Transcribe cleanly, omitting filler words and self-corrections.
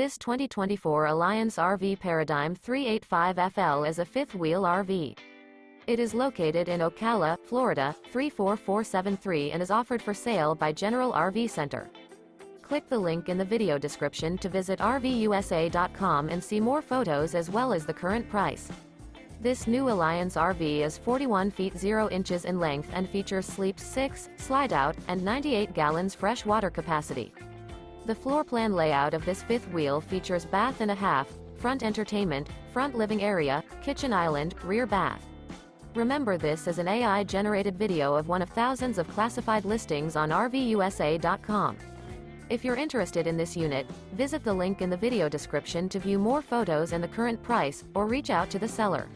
This 2024 Alliance RV Paradigm 385FL is a fifth-wheel RV. It is located in Ocala, Florida, 34473 and is offered for sale by General RV Center. Click the link in the video description to visit RVUSA.com and see more photos as well as the current price. This new Alliance RV is 41 feet 0 inches in length and features sleeps 6, Slideout, and 98 gallons fresh water capacity. The floor plan layout of this fifth wheel features bath and a half, front entertainment, front living area, kitchen island, rear bath. Remember, this is an AI-generated video of one of thousands of classified listings on RVUSA.com. If you're interested in this unit, visit the link in the video description to view more photos and the current price, or reach out to the seller.